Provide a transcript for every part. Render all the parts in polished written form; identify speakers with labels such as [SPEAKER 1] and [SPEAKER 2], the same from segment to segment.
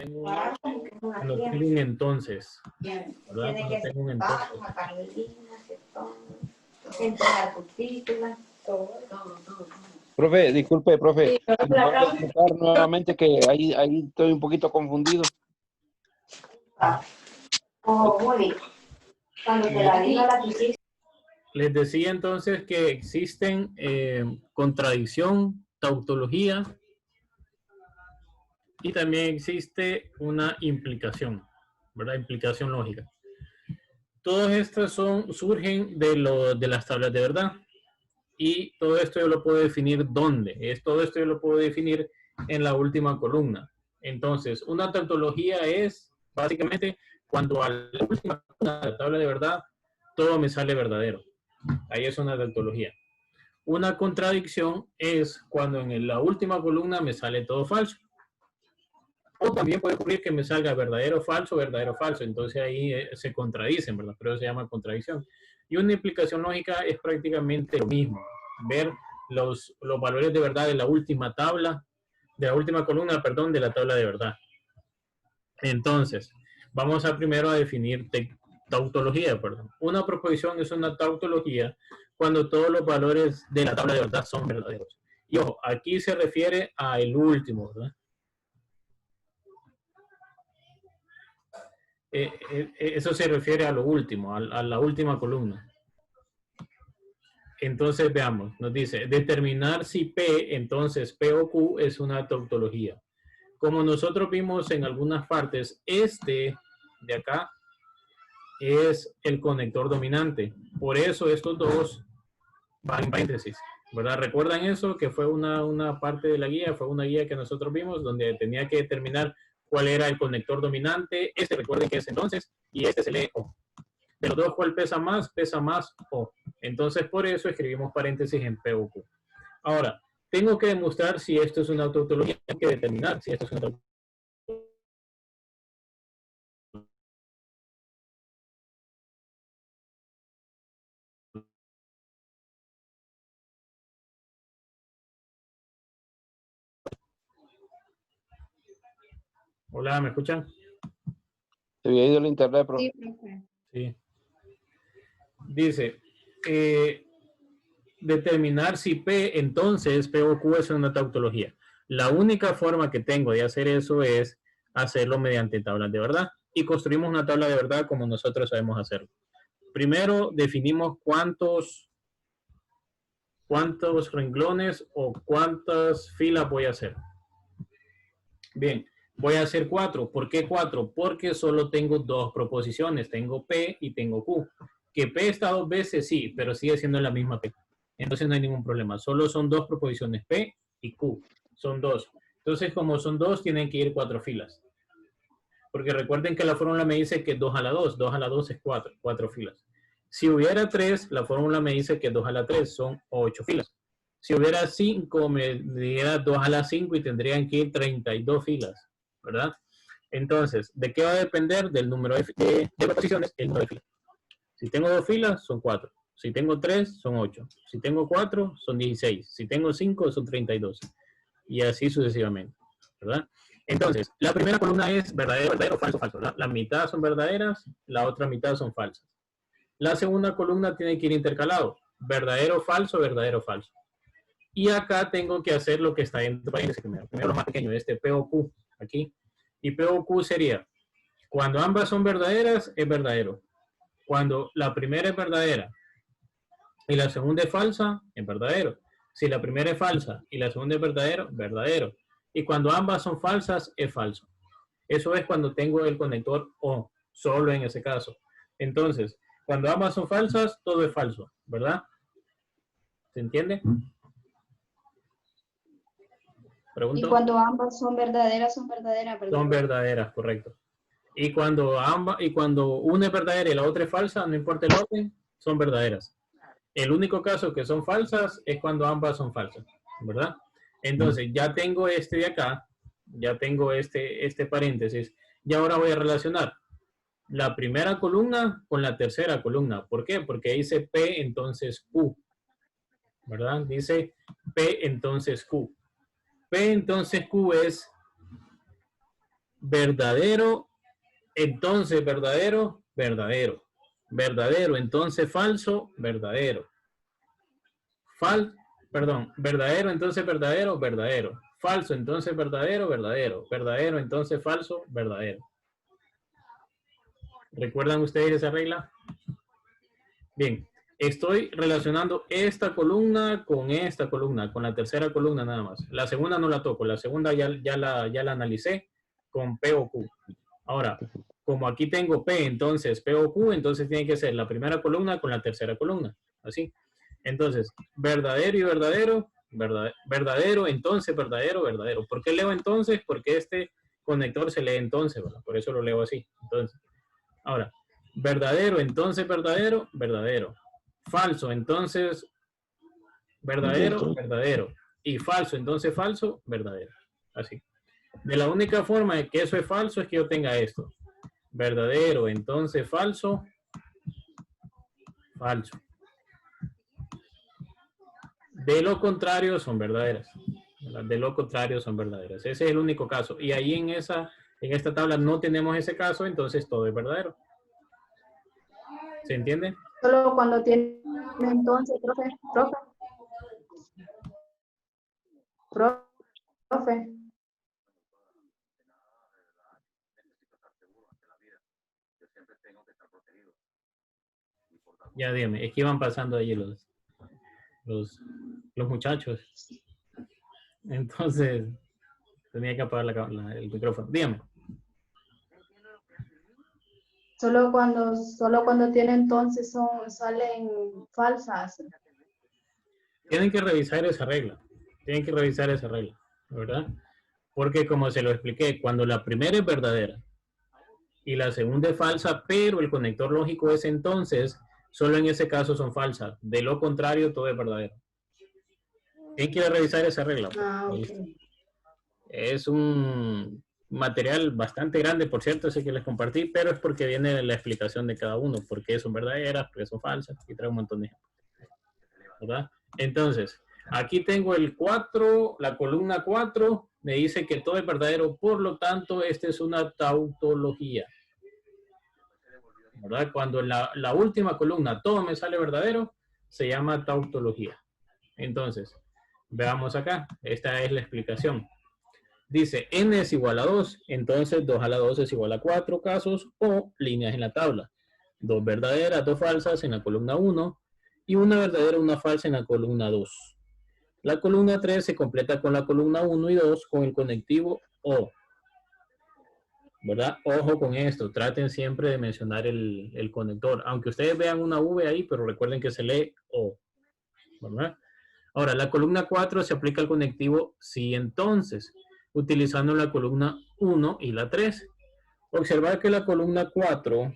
[SPEAKER 1] tengo cuando tengo un entonces, ¿verdad? Cuando tengo un entonces.
[SPEAKER 2] Profe, disculpe, profe. ¿Me puede explicar nuevamente que ahí estoy un poquito confundido?
[SPEAKER 1] Les decía entonces que existen contradicción, tautología y también existe una implicación, ¿verdad? Implicación lógica. Todas estas surgen de las tablas de verdad. Y todo esto yo lo puedo definir ¿dónde? Todo esto yo lo puedo definir en la última columna. Entonces, una tautología es básicamente cuando a la última columna de la tabla de verdad todo me sale verdadero. Ahí es una tautología. Una contradicción es cuando en la última columna me sale todo falso. O también puede ocurrir que me salga verdadero, falso. Entonces ahí se contradicen, ¿verdad? Pero eso se llama contradicción. Y una implicación lógica es prácticamente lo mismo. Ver los valores de verdad de la última tabla, de la última columna, perdón, de la tabla de verdad. Entonces, vamos a primero a definir tautología, perdón. Una proposición es una tautología cuando todos los valores de la tabla de verdad son verdaderos. Y ojo, aquí se refiere a el último, ¿verdad? Eso se refiere a lo último, a la última columna. Entonces veamos, nos dice, determinar si P, entonces P o Q es una tautología. Como nosotros vimos en algunas partes, este de acá es el conector dominante. Por eso estos dos van en paréntesis, ¿verdad? ¿Recuerdan eso? Que fue una parte de la guía, fue una guía que nosotros vimos donde tenía que determinar cuál era el conector dominante. Este recuerden que es entonces, y este se lee O. De los dos, ¿cuál pesa más? Pesa más O. Entonces, por eso escribimos paréntesis en P o Q. Ahora, tengo que demostrar si esto es una tautología. Tengo que determinar si esto es una tautología. Hola, ¿me escuchan?
[SPEAKER 2] Se había ido el internet, profe.
[SPEAKER 1] Sí. Dice, determinar si P, entonces P o Q es una tautología. La única forma que tengo de hacer eso es hacerlo mediante tablas de verdad. Y construimos una tabla de verdad como nosotros sabemos hacerlo. Primero definimos cuántos renglones o cuántas filas voy a hacer. Bien, voy a hacer 4. ¿Por qué 4? Porque solo tengo dos proposiciones. Tengo P y tengo Q. Que P está dos veces, sí, pero sigue siendo la misma P. Entonces no hay ningún problema. Solo son dos proposiciones, P y Q. Son dos. Entonces, como son dos, tienen que ir 4 filas. Porque recuerden que la fórmula me dice que 2 a la 2. 2 a la 2 es 4 filas. Si hubiera 3, la fórmula me dice que 2 a la 3 son 8 filas. Si hubiera 5, me diera 2 a la 5 y tendrían que ir 32 filas, ¿verdad? Entonces, ¿de qué va a depender? Del número de proposiciones, el número de filas. Si tengo 2 filas, son 4. Si tengo 3, son 8. Si tengo 4, son 16. Si tengo 5, son 32. Y así sucesivamente, ¿verdad? Entonces, la primera columna es verdadero, verdadero, falso, falso. La mitad son verdaderas, la otra mitad son falsas. La segunda columna tiene que ir intercalado. Verdadero, falso, verdadero, falso. Y acá tengo que hacer lo que está dentro de paréntesis primero. Primero lo más pequeño, este P o Q, aquí. Y P o Q sería, cuando ambas son verdaderas, es verdadero. Cuando la primera es verdadera y la segunda es falsa, es verdadero. Si la primera es falsa y la segunda es verdadero, verdadero. Y cuando ambas son falsas, es falso. Eso es cuando tengo el conector O, solo en ese caso. Entonces, cuando ambas son falsas, todo es falso, ¿verdad? ¿Se entiende? Pregunto.
[SPEAKER 3] Y cuando ambas son verdaderas, ¿verdad?
[SPEAKER 1] Son verdaderas, correcto. Y cuando una es verdadera y la otra es falsa, no importa el orden, son verdaderas. El único caso que son falsas es cuando ambas son falsas, ¿verdad? Entonces, ya tengo este de acá, ya tengo este paréntesis, y ahora voy a relacionar la primera columna con la tercera columna. ¿Por qué? Porque dice P, entonces Q, ¿verdad? Dice P, entonces Q. P, entonces Q es verdadero, entonces verdadero, verdadero. Verdadero, entonces falso, verdadero. Verdadero, entonces verdadero, verdadero. Falso, entonces verdadero, verdadero. Verdadero, entonces falso, verdadero. ¿Recuerdan ustedes esa regla? Bien, estoy relacionando esta columna, con la tercera columna nada más. La segunda no la toco, la segunda ya la analicé con P o Q. Ahora, como aquí tengo P, entonces P o Q, entonces tiene que ser la primera columna con la tercera columna. Así. Entonces, verdadero y verdadero, verdadero, entonces verdadero, verdadero. ¿Por qué leo entonces? Porque este conector se lee entonces, ¿verdad? Por eso lo leo así. Entonces, ahora, verdadero, entonces verdadero, verdadero. Falso, entonces verdadero, verdadero. Y falso, entonces falso, verdadero. Así. De la única forma de que eso es falso es que yo tenga esto. Verdadero, entonces falso, falso. De lo contrario son verdaderas. De lo contrario son verdaderas. Ese es el único caso. Y ahí en esta tabla no tenemos ese caso, entonces todo es verdadero. ¿Se entiende?
[SPEAKER 3] Solo cuando tiene entonces, profe.
[SPEAKER 1] Ya dígame, es que iban pasando ahí los muchachos. Entonces, tenía que apagar el micrófono. Dígame.
[SPEAKER 3] Solo cuando tiene entonces salen falsas.
[SPEAKER 1] Tienen que revisar esa regla. Tienen que revisar esa regla, ¿verdad? Porque como se lo expliqué, cuando la primera es verdadera y la segunda es falsa, pero el conector lógico es entonces, solo en ese caso son falsas. De lo contrario, todo es verdadero. Tienen que revisar esa regla.
[SPEAKER 3] Ah, ok.
[SPEAKER 1] Es un material bastante grande, por cierto, ese que les compartí, pero es porque viene la explicación de cada uno, por qué son verdaderas, por qué son falsas, y trae un montón de ejemplos, ¿verdad? Entonces, aquí tengo el 4, la columna 4, me dice que todo es verdadero, por lo tanto, esta es una tautología, ¿verdad? Cuando en la última columna todo me sale verdadero, se llama tautología. Entonces, veamos acá, esta es la explicación. Dice, n es igual a 2, entonces 2 a la 2 es igual a 4 casos o líneas en la tabla. 2 verdaderas, 2 falsas en la columna 1 y una verdadera, una falsa en la columna 2. La columna 3 se completa con la columna 1 y 2 con el conectivo O. ¿Verdad? Ojo con esto, traten siempre de mencionar el conector, aunque ustedes vean una V ahí, pero recuerden que se lee O. ¿Verdad? Ahora, la columna 4 se aplica al conectivo si entonces, utilizando la columna 1 y la 3. Observar que la columna 4,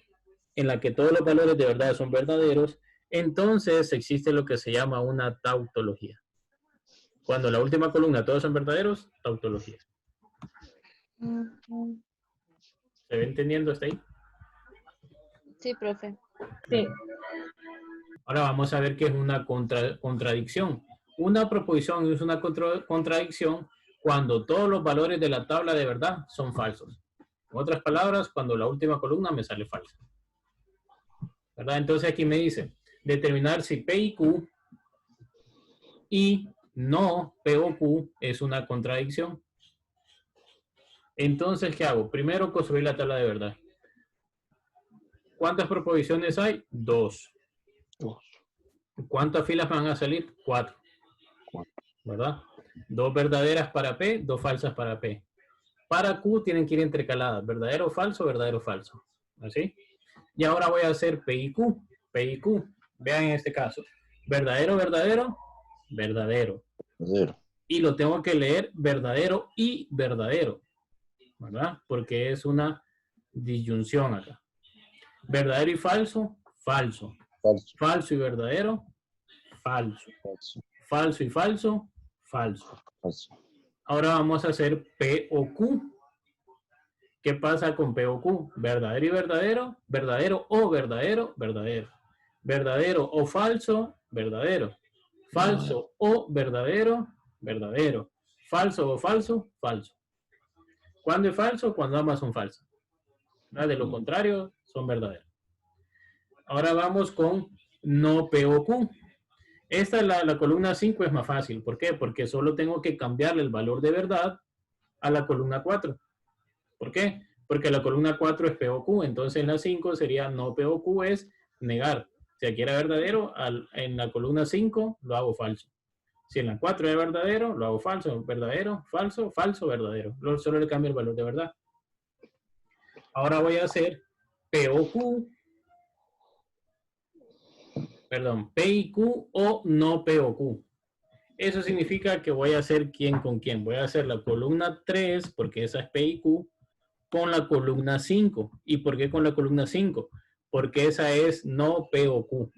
[SPEAKER 1] en la que todos los valores de verdad son verdaderos, entonces existe lo que se llama una tautología. Cuando la última columna todos son verdaderos, tautología. ¿Se ve entendiendo hasta ahí?
[SPEAKER 4] Sí, profe.
[SPEAKER 3] Sí.
[SPEAKER 1] Ahora vamos a ver qué es una contradicción. Una proposición es una contradicción cuando todos los valores de la tabla de verdad son falsos. En otras palabras, cuando la última columna me sale falsa. ¿Verdad? Entonces aquí me dice, determinar si P y Q y no P o Q es una contradicción. Entonces, ¿qué hago? Primero construir la tabla de verdad. ¿Cuántas proposiciones hay? 2. ¿Cuántas filas van a salir? 4. ¿Verdad? 2 verdaderas para P, 2 falsas para P. Para Q tienen que ir intercaladas. Verdadero, falso, verdadero, falso. ¿Así? Y ahora voy a hacer P y Q. P y Q. Vean en este caso. Verdadero, verdadero, verdadero. Y lo tengo que leer verdadero y verdadero. ¿Verdad? Porque es una disyunción acá. Verdadero y falso, falso. Falso y verdadero, falso. Falso y falso, falso. Ahora vamos a hacer P o Q. ¿Qué pasa con P o Q? Verdadero y verdadero, verdadero o verdadero, verdadero. Verdadero o falso, verdadero. Falso o verdadero, verdadero. Falso o falso, falso. ¿Cuándo es falso? Cuando ambas son falsas. ¿Verdad? De lo contrario, son verdaderas. Ahora vamos con no P o Q. Esta, la columna 5 es más fácil. ¿Por qué? Porque solo tengo que cambiarle el valor de verdad a la columna 4. ¿Por qué? Porque la columna 4 es P o Q. Entonces la 5 sería no P o Q, es negar. Si aquí era verdadero, en la columna 5 lo hago falso. Si en la 4 es verdadero, lo hago falso. Verdadero, falso, falso, verdadero. Solo le cambio el valor de verdad. Ahora voy a hacer P o Q. Perdón, P y Q o no P o Q. Eso significa que voy a hacer quién con quién. Voy a hacer la columna 3, porque esa es P y Q, con la columna 5. ¿Y por qué con la columna 5? Porque esa es no P o Q.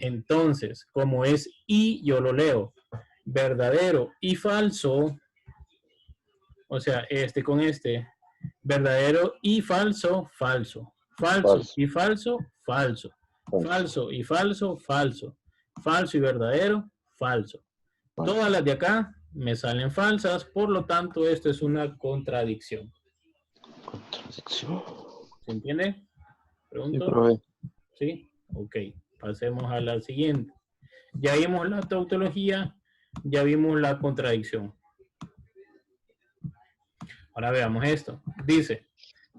[SPEAKER 1] Entonces, como es y, yo lo leo. Verdadero y falso. O sea, este con este. Verdadero y falso, falso. Falso y falso, falso. Falso y falso, falso. Falso y verdadero, falso. Todas las de acá me salen falsas, por lo tanto, esto es una contradicción.
[SPEAKER 2] Contradicción.
[SPEAKER 1] ¿Se entiende? ¿Pregunto?
[SPEAKER 2] Sí, profe.
[SPEAKER 1] ¿Sí? Ok. Pasemos a la siguiente. Ya vimos la tautología, ya vimos la contradicción. Ahora veamos esto. Dice,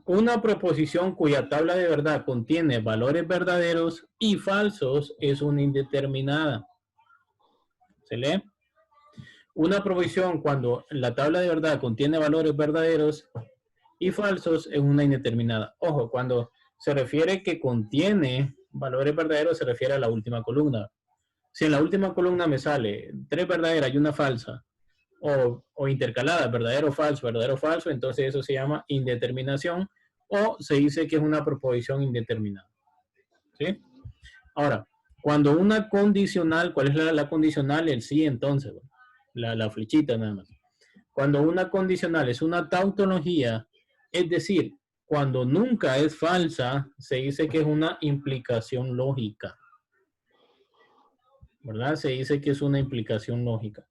[SPEAKER 1] una proposición cuya tabla de verdad contiene valores verdaderos y falsos es una indeterminada. ¿Se lee? Una proposición cuando la tabla de verdad contiene valores verdaderos y falsos es una indeterminada. Ojo, cuando se refiere que contiene valores verdaderos se refiere a la última columna. Si en la última columna me sale 3 verdaderas y una falsa, o intercaladas, verdadero, falso, entonces eso se llama indeterminación o se dice que es una proposición indeterminada. ¿Sí? Ahora, cuando una condicional, ¿cuál es la condicional? El sí, entonces, la flechita nada más. Cuando una condicional es una tautología, es decir, cuando nunca es falsa, se dice que es una implicación lógica. ¿Verdad? Se dice que es una implicación lógica.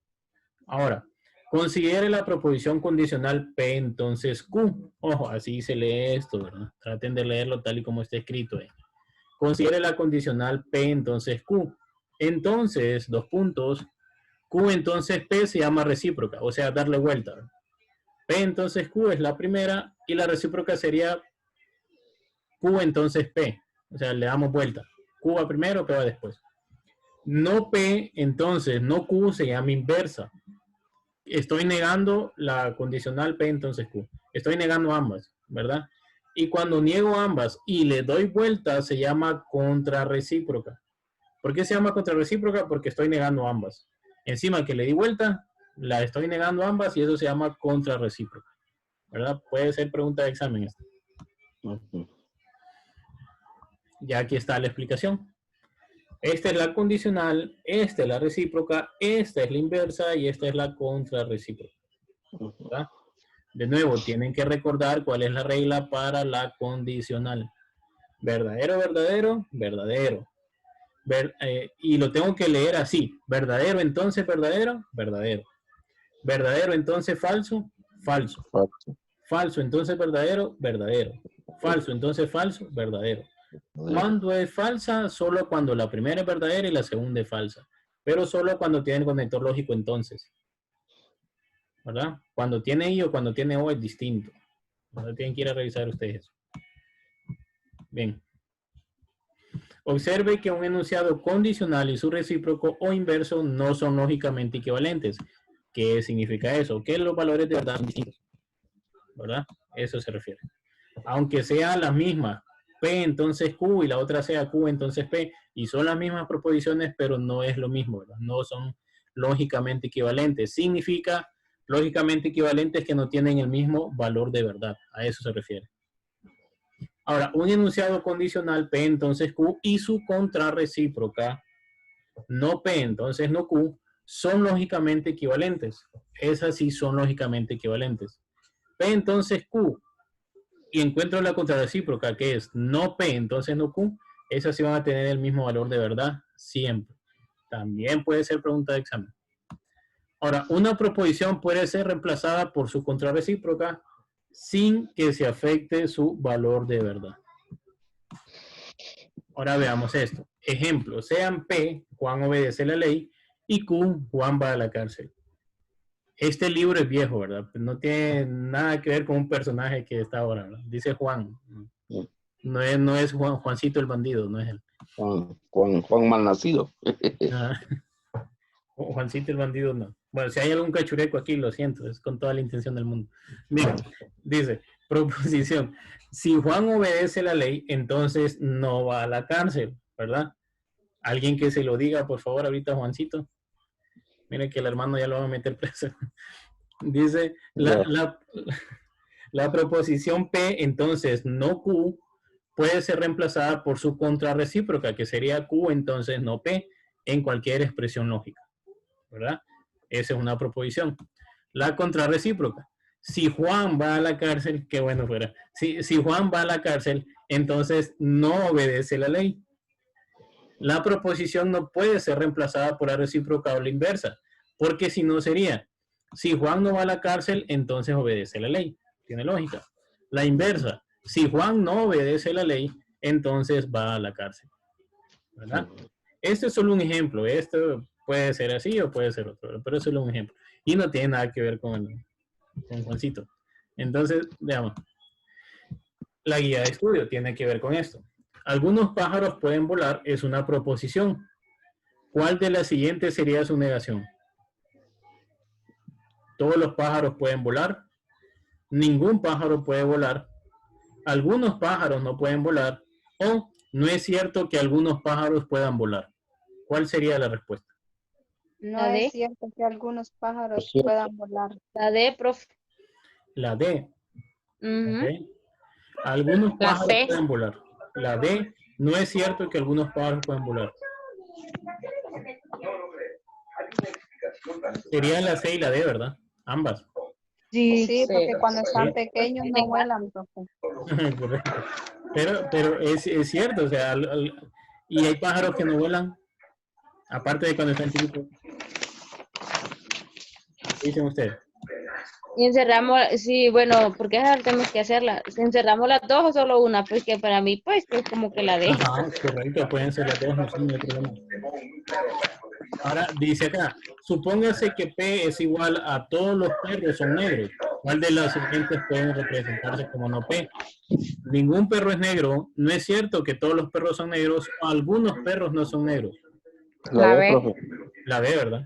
[SPEAKER 1] Ahora, considere la proposición condicional P, entonces Q. Ojo, así se lee esto, ¿verdad? Traten de leerlo tal y como está escrito ahí. Considere la condicional P, entonces Q. Entonces, dos puntos. Q, entonces P se llama recíproca, o sea, darle vuelta, ¿verdad? P, entonces Q es la primera y la recíproca sería Q, entonces P. O sea, le damos vuelta. Q va primero, P va después. No P, entonces, no Q se llama inversa. Estoy negando la condicional P, entonces Q. Estoy negando ambas, ¿verdad? Y cuando niego ambas y le doy vuelta, se llama contrarrecíproca. ¿Por qué se llama contrarrecíproca? Porque estoy negando ambas. Encima que le di vuelta, la estoy negando ambas y eso se llama contrarrecíproca. ¿Verdad? Puede ser pregunta de examen esta. Ya aquí está la explicación. Esta es la condicional, esta es la recíproca, esta es la inversa y esta es la contrarrecíproca. ¿Verdad? De nuevo, tienen que recordar cuál es la regla para la condicional. Verdadero, verdadero, verdadero. Y lo tengo que leer así. Verdadero, entonces verdadero, verdadero. Verdadero, entonces falso, falso. Falso, entonces verdadero, verdadero. Falso, entonces falso, verdadero. Cuando es falsa, solo cuando la primera es verdadera y la segunda es falsa. Pero solo cuando tiene el conector lógico entonces. ¿Verdad? Cuando tiene I o cuando tiene O es distinto. ¿Verdad? Tienen que ir a revisar ustedes eso. Bien. Observe que un enunciado condicional y su recíproco o inverso no son lógicamente equivalentes. ¿Qué significa eso? Que los valores de verdad son distintos. ¿Verdad? Eso se refiere. Aunque sea la misma, P entonces Q y la otra sea Q entonces P, y son las mismas proposiciones, pero no es lo mismo, ¿verdad? No son lógicamente equivalentes. Significa lógicamente equivalentes que no tienen el mismo valor de verdad. A eso se refiere. Ahora, un enunciado condicional P entonces Q y su contrarrecíproca, no P entonces no Q, son lógicamente equivalentes. Esas sí son lógicamente equivalentes. P entonces Q y encuentro la contrarrecíproca que es no P entonces no Q, esas sí van a tener el mismo valor de verdad siempre. También puede ser pregunta de examen. Ahora, una proposición puede ser reemplazada por su contrarrecíproca sin que se afecte su valor de verdad. Ahora veamos esto. Ejemplo, sean P, Juan obedece la ley, y Q, Juan va a la cárcel. Este libro es viejo, ¿verdad? No tiene nada que ver con un personaje que está ahora, ¿verdad? Dice Juan. No es Juancito el bandido, no es él.
[SPEAKER 2] Juan malnacido.
[SPEAKER 1] Ah, Juancito el bandido no. Bueno, si hay algún cachureco aquí, lo siento, es con toda la intención del mundo. Bien, dice, proposición. Si Juan obedece la ley, entonces no va a la cárcel, ¿verdad? Alguien que se lo diga, por favor, ahorita Juancito. Mire que el hermano ya lo va a meter preso. Dice, la proposición P, entonces no Q, puede ser reemplazada por su contrarrecíproca, que sería Q, entonces no P, en cualquier expresión lógica, ¿verdad? Esa es una proposición. La contrarrecíproca. Si Juan va a la cárcel, qué bueno fuera. Si Juan va a la cárcel, entonces no obedece la ley. La proposición no puede ser reemplazada por la recíproca o la inversa, porque si no sería, si Juan no va a la cárcel, entonces obedece la ley. Tiene lógica. La inversa, si Juan no obedece la ley, entonces va a la cárcel, ¿verdad? Este es solo un ejemplo. Esto puede ser así o puede ser otro, pero es solo un ejemplo. Y no tiene nada que ver con Juancito. Entonces, veamos. La guía de estudio tiene que ver con esto. Algunos pájaros pueden volar es una proposición. ¿Cuál de las siguientes sería su negación? Todos los pájaros pueden volar. Ningún pájaro puede volar. Algunos pájaros no pueden volar. O no es cierto que algunos pájaros puedan volar. ¿Cuál sería la respuesta?
[SPEAKER 3] No
[SPEAKER 4] La D.
[SPEAKER 3] es cierto que algunos pájaros
[SPEAKER 2] Sí.
[SPEAKER 3] puedan volar.
[SPEAKER 4] La D, profe.
[SPEAKER 1] La D.
[SPEAKER 4] Ujú.
[SPEAKER 1] ¿Okay? Algunos
[SPEAKER 4] La
[SPEAKER 1] pájaros
[SPEAKER 4] C.
[SPEAKER 1] pueden volar. La D. No es cierto que algunos pájaros pueden volar. Sería la C y la D, ¿verdad? Ambas.
[SPEAKER 3] Sí, porque cuando están
[SPEAKER 1] Sí.
[SPEAKER 3] pequeños no vuelan, profe.
[SPEAKER 1] Correcto. Pero es cierto, o sea, y hay pájaros que no vuelan, aparte de cuando están chiquitos. ¿Qué dicen ustedes?
[SPEAKER 4] Y encerramos, sí, bueno, porque ahora tenemos que hacerla. ¿Encerramos las dos o solo una? Pues que para mí, pues, es como que la D.
[SPEAKER 1] Ajá, correcto, pueden ser las dos, no hay problema. Ahora, dice acá, supóngase que P es igual a todos los perros son negros. ¿Cuál de las siguientes pueden representarse como no P? Ningún perro es negro. No es cierto que todos los perros son negros. Algunos perros no son negros.
[SPEAKER 2] La B, profe.
[SPEAKER 1] La B, ¿verdad?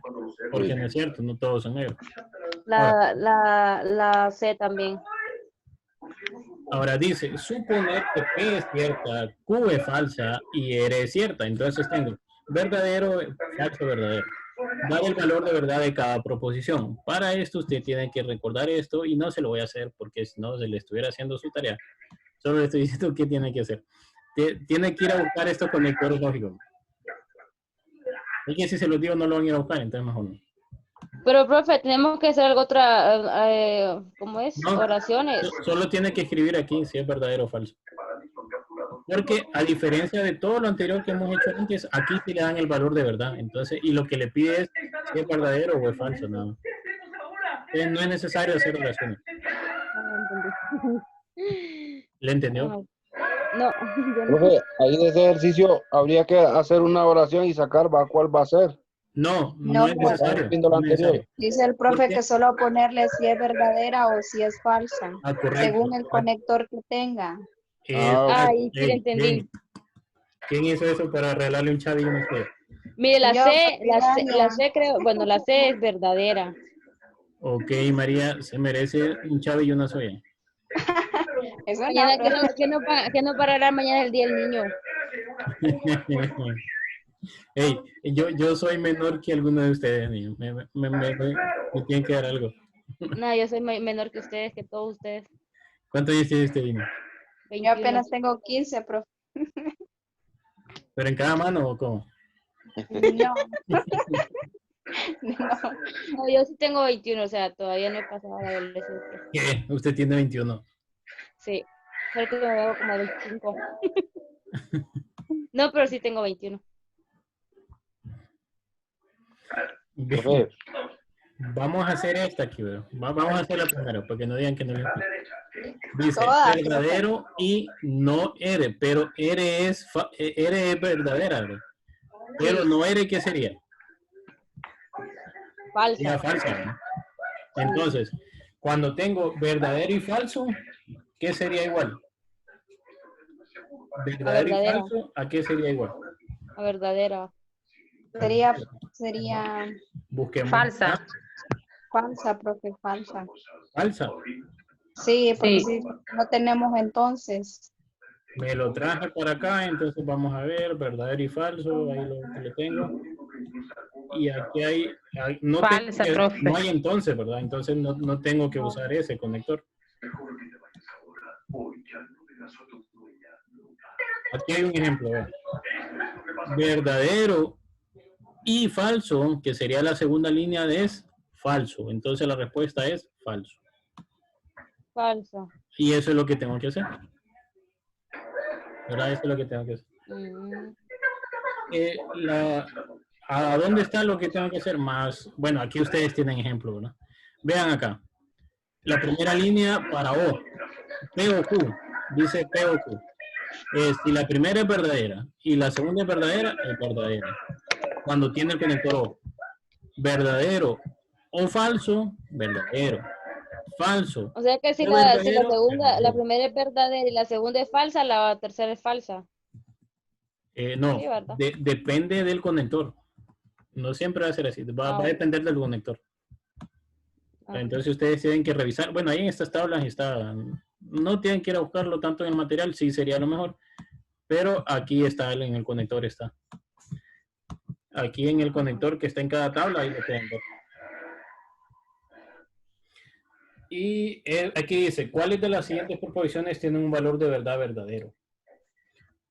[SPEAKER 1] Porque
[SPEAKER 2] Sí.
[SPEAKER 1] no es cierto, no todos son negros. Ahora,
[SPEAKER 4] La C también.
[SPEAKER 1] ahora dice, suponer que P es cierta, Q es falsa y R es cierta. Entonces tengo verdadero, falso, verdadero. Dar el valor de verdad de cada proposición. Para esto usted tiene que recordar esto y no se lo voy a hacer porque si no se le estuviera haciendo su tarea. Solo le estoy diciendo qué tiene que hacer. Tiene que ir a buscar estos conectores lógicos. Es que si se los digo no lo van a ir a buscar, entonces mejor no.
[SPEAKER 4] Pero, profe, tenemos que hacer algo ¿cómo es?
[SPEAKER 1] No,
[SPEAKER 4] Oraciones.
[SPEAKER 1] solo tiene que escribir aquí si es verdadero o falso. Porque a diferencia de todo lo anterior que hemos hecho antes, aquí sí le dan el valor de verdad. Entonces, y lo que le pide es si es verdadero o es falso, nada. Entonces, no es necesario hacer oraciones. ¿Le entendió?
[SPEAKER 4] No, yo no.
[SPEAKER 2] Profe, ahí de ese ejercicio habría que hacer una oración y sacar cuál va a ser.
[SPEAKER 1] No,
[SPEAKER 3] No,
[SPEAKER 1] no es
[SPEAKER 2] Como estamos
[SPEAKER 1] necesario.
[SPEAKER 2] viendo lo
[SPEAKER 1] No es
[SPEAKER 2] anterior.
[SPEAKER 1] necesario.
[SPEAKER 3] dice el
[SPEAKER 1] ¿Por
[SPEAKER 3] profe
[SPEAKER 1] qué?
[SPEAKER 3] que solo ponerle si es verdadera o si es falsa,
[SPEAKER 1] Correcto.
[SPEAKER 3] según el conector que tenga.
[SPEAKER 4] Ahí sí le
[SPEAKER 1] Ey,
[SPEAKER 4] entendí.
[SPEAKER 1] ven. ¿Quién hizo eso para regalarle un chavillo a usted?
[SPEAKER 4] Mire,
[SPEAKER 3] Yo,
[SPEAKER 4] la
[SPEAKER 3] Piraña,
[SPEAKER 4] C creo, bueno, la C es verdadera.
[SPEAKER 1] Ok, María, se merece un chavo y una soya.
[SPEAKER 3] eso no,
[SPEAKER 4] Mañana,
[SPEAKER 3] profe.
[SPEAKER 4] que no parará mañana el día del niño.
[SPEAKER 1] Hey, yo soy menor que alguno de ustedes, niños. Me tienen que dar algo.
[SPEAKER 4] No, yo soy menor que ustedes, que todos ustedes.
[SPEAKER 1] ¿Cuánto años tiene usted, niño?
[SPEAKER 3] Yo
[SPEAKER 4] 21.
[SPEAKER 3] apenas tengo 15, profe.
[SPEAKER 1] ¿Pero en cada mano o cómo?
[SPEAKER 3] No, no.
[SPEAKER 4] No, yo sí tengo 21, o sea, todavía no he pasado a la adolescencia.
[SPEAKER 1] ¿Qué? Usted tiene 21.
[SPEAKER 4] Sí, creo que me veo como 25. No, pero sí tengo 21.
[SPEAKER 1] Bien.
[SPEAKER 2] Profe,
[SPEAKER 1] Vamos a hacer esta aquí, ¿verdad? Vamos a hacer la primera, para que no digan que no les explico. Dice
[SPEAKER 3] Todas,
[SPEAKER 1] verdadero y no R, pero R es verdadera, ¿verdad? Pero no R, ¿qué sería? Sería
[SPEAKER 4] Falsa.
[SPEAKER 1] falsa, ¿no? Entonces, cuando tengo verdadero y falso, ¿qué sería igual? Verdadero y
[SPEAKER 4] verdadera.
[SPEAKER 1] falso, ¿a qué sería igual?
[SPEAKER 4] La verdadera.
[SPEAKER 3] sería
[SPEAKER 1] Busquemos.
[SPEAKER 5] Falsa.
[SPEAKER 3] falsa, profe, falsa.
[SPEAKER 1] Falsa.
[SPEAKER 3] Sí, porque
[SPEAKER 5] Sí.
[SPEAKER 3] si no tenemos entonces.
[SPEAKER 1] Me lo traje por acá, entonces vamos a ver, verdadero y falso, ahí lo tengo. Y aquí no,
[SPEAKER 5] Falsa, profe.
[SPEAKER 1] no hay entonces, ¿verdad? Entonces no tengo que usar ese conector. Aquí hay un ejemplo, ¿verdad? Verdadero y falso, que sería la segunda línea es falso. Entonces la respuesta es falso.
[SPEAKER 4] Falsa.
[SPEAKER 1] Y eso es lo que tengo que hacer. ¿Verdad? Eso es lo que tengo que hacer. ¿A dónde está lo que tengo que hacer? Más, bueno, aquí ustedes tienen ejemplo, ¿verdad? Vean acá. La primera línea para O. P o Q. Dice P o Q. Si la primera es verdadera y la segunda es verdadera, es verdadera. Cuando tiene el conector O. Verdadero o falso, verdadero. Falso.
[SPEAKER 4] O sea que si
[SPEAKER 1] o
[SPEAKER 4] la
[SPEAKER 1] verdadero,
[SPEAKER 4] segunda, la
[SPEAKER 1] verdadero.
[SPEAKER 4] primera es verdadera y la segunda es falsa, la tercera es falsa.
[SPEAKER 1] No,
[SPEAKER 4] Sí, ¿verdad?
[SPEAKER 1] depende del conector. No siempre va a ser así. Va a depender del conector. Entonces ustedes tienen que revisar. Bueno, ahí en estas tablas está. No tienen que ir a buscarlo tanto en el material, sí sería lo mejor. Pero aquí está, en el conector está. Aquí en el conector que está en cada tabla, ahí lo pueden ver. Y aquí dice, ¿cuáles de las siguientes proposiciones tienen un valor de verdad verdadero?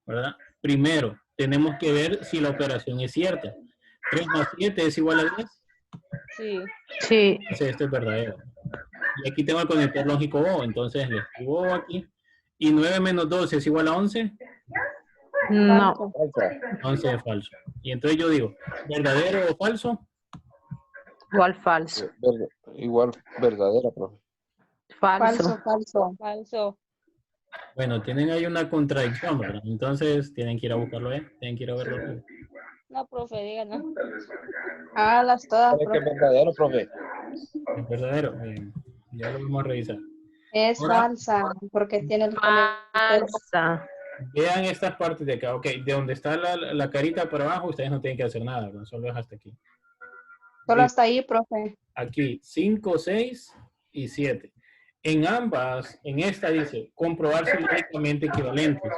[SPEAKER 1] ¿Verdad? Primero, tenemos que ver si la operación es cierta. 3 más 7 es igual a 10.
[SPEAKER 4] Sí.
[SPEAKER 5] Sí.
[SPEAKER 1] Entonces esto es verdadero. Y aquí tengo el conector lógico O, entonces le escribo O aquí. Y 9 menos 12 es igual a 11.
[SPEAKER 5] No.
[SPEAKER 2] Falsa.
[SPEAKER 1] 11 es falso. Y entonces yo digo, ¿verdadero o falso?
[SPEAKER 5] Igual falso.
[SPEAKER 2] Igual verdadera, profe.
[SPEAKER 5] Falso.
[SPEAKER 3] Falso, falso.
[SPEAKER 4] Falso.
[SPEAKER 1] Bueno, tienen ahí una contradicción, ¿verdad? Entonces tienen que ir a buscarlo, tienen que ir a verlo.
[SPEAKER 4] No, profe, díganos.
[SPEAKER 3] Hágalas todas,
[SPEAKER 2] ¿Cuál es que es
[SPEAKER 3] profe.
[SPEAKER 2] verdadero, profe?
[SPEAKER 1] Es verdadero. Ya lo vamos a revisar.
[SPEAKER 3] Es
[SPEAKER 1] Ahora,
[SPEAKER 3] falsa, porque tiene el conector.
[SPEAKER 5] Falsa.
[SPEAKER 1] vean estas partes de acá. Ok, de donde está la carita para abajo, ustedes no tienen que hacer nada, ¿verdad? Solo es hasta aquí.
[SPEAKER 3] Solo hasta ahí, profe.
[SPEAKER 1] Aquí, 5, 6 y 7. En ambas, en esta dice, comprobarse lógicamente equivalentes.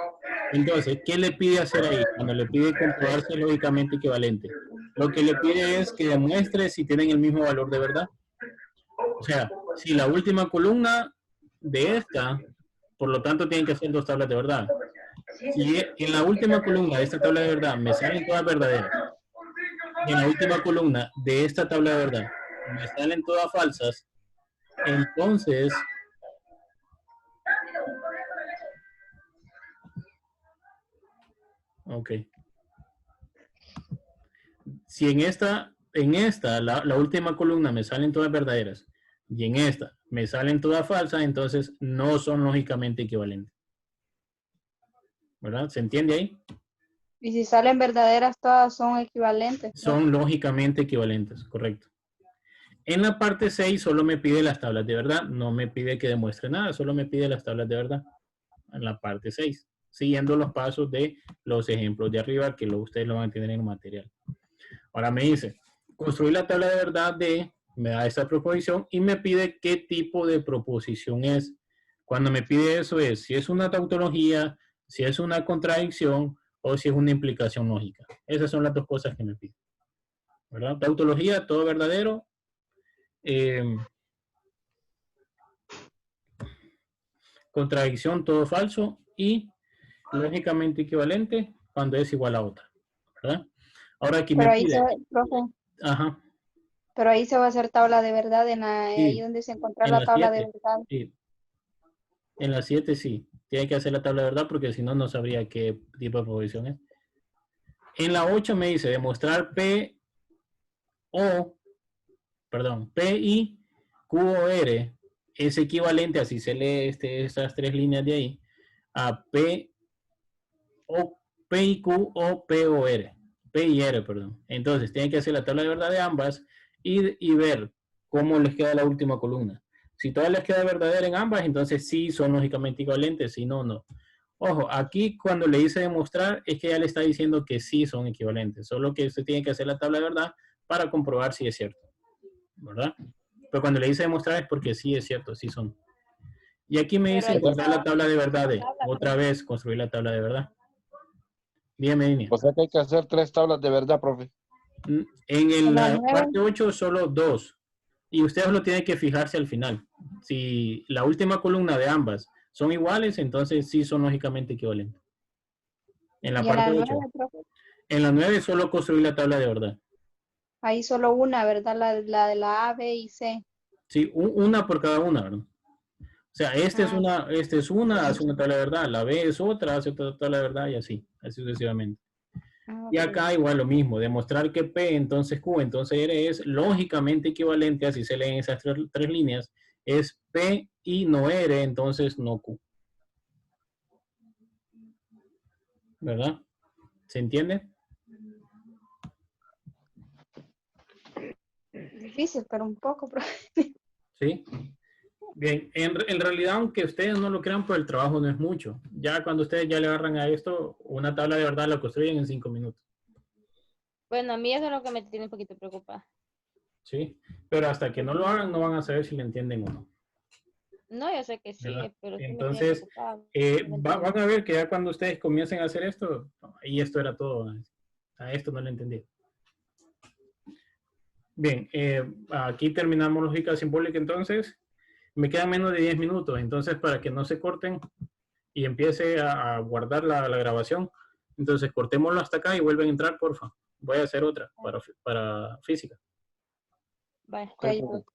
[SPEAKER 1] Entonces, ¿qué le pide hacer ahí? Cuando le pide comprobarse lógicamente equivalente. Lo que le pide es que demuestre si tienen el mismo valor de verdad. O sea, si la última columna de esta, por lo tanto, tienen que hacer 2 tablas de verdad. Si en la última columna de esta tabla de verdad me salen todas verdaderas, y en la última columna de esta tabla de verdad me salen todas falsas, entonces ok, si en esta la última columna me salen todas verdaderas y en esta me salen todas falsas, entonces no son lógicamente equivalentes, ¿verdad? ¿Se entiende ahí?
[SPEAKER 3] Y si salen verdaderas, todas son equivalentes. ¿no?
[SPEAKER 1] Son lógicamente equivalentes, correcto. En la parte 6 solo me pide las tablas de verdad, no me pide que demuestre nada, solo me pide las tablas de verdad. En la parte 6, siguiendo los pasos de los ejemplos de arriba que ustedes lo van a tener en el material. Ahora me dice, construir la tabla de verdad me da esta proposición y me pide qué tipo de proposición es. Cuando me pide eso es si es una tautología, si es una contradicción o si es una implicación lógica. Esas son las 2 cosas que me pide. ¿Verdad? Tautología, todo verdadero. Contradicción, todo falso. Y lógicamente equivalente cuando es igual a otra. ¿Verdad? Ahora aquí
[SPEAKER 3] Pero
[SPEAKER 1] me
[SPEAKER 3] ahí,
[SPEAKER 1] pide.
[SPEAKER 3] profe,
[SPEAKER 1] Ajá.
[SPEAKER 3] pero ahí se va a hacer tabla de verdad, ahí
[SPEAKER 1] Sí,
[SPEAKER 3] donde se encuentra
[SPEAKER 1] en
[SPEAKER 3] la
[SPEAKER 1] la
[SPEAKER 3] tabla de
[SPEAKER 1] 7.
[SPEAKER 3] verdad.
[SPEAKER 1] Sí. En la 7 sí. Tiene que hacer la tabla de verdad porque si no, no sabría qué tipo de proposición es. En la 8 me dice demostrar P o perdón, PI, QOR es equivalente, así se lee estas tres líneas de ahí, a P y Q o P o R. P y R, perdón. Entonces, tienen que hacer la tabla de verdad de ambas y ver cómo les queda la última columna. Si todas les queda verdadera en ambas, entonces sí son lógicamente equivalentes, si no, no. Ojo, aquí cuando le dice demostrar, es que ya le está diciendo que sí son equivalentes, solo que usted tiene que hacer la tabla de verdad para comprobar si es cierto, ¿verdad? Pero cuando le dice demostrar es porque sí es cierto, sí son. Y aquí me dice encontrar la tabla de verdad de, otra vez, construir la tabla de verdad. Dígame, Niña.
[SPEAKER 2] O sea que hay que hacer 3 tablas de verdad, profe.
[SPEAKER 1] En la parte 8 solo 2. Y usted solo tiene que fijarse al final. Si la última columna de ambas son iguales, entonces sí son lógicamente equivalentes. En la parte 8. En la 9 solo construir la tabla de verdad.
[SPEAKER 3] Ahí solo una, ¿verdad? La de la A, B y C.
[SPEAKER 1] Sí, una por cada una, ¿verdad? O sea, esta es una, hace una tabla de verdad. La B es otra, hace otra tabla de verdad y así sucesivamente. Y acá igual lo mismo, demostrar que P, entonces Q, entonces R es lógicamente equivalente, así se leen esas tres líneas, es P y no R, entonces no Q. ¿Verdad? ¿Se entiende?
[SPEAKER 3] Difícil, pero un poco.
[SPEAKER 1] Sí. Bien, en realidad, aunque ustedes no lo crean, pues el trabajo no es mucho. Ya cuando ustedes ya le agarran a esto, una tabla de verdad la construyen en 5 minutos.
[SPEAKER 4] Bueno, a mí eso es lo que me tiene un poquito preocupada.
[SPEAKER 1] Sí, pero hasta que no lo hagan, no van a saber si le entienden o no.
[SPEAKER 4] No, yo sé que sí,
[SPEAKER 1] ¿Verdad?
[SPEAKER 4] pero sí
[SPEAKER 1] Entonces,
[SPEAKER 4] me tiene preocupada.
[SPEAKER 1] van a ver que ya cuando ustedes comiencen a hacer esto, y esto era todo, a esto no le entendí. Bien, aquí terminamos lógica simbólica entonces. Me quedan menos de 10 minutos, entonces para que no se corten y empiece a guardar la grabación, entonces cortémoslo hasta acá y vuelven a entrar, porfa. Voy a hacer otra para física.
[SPEAKER 4] Bye.
[SPEAKER 2] Ok, profe.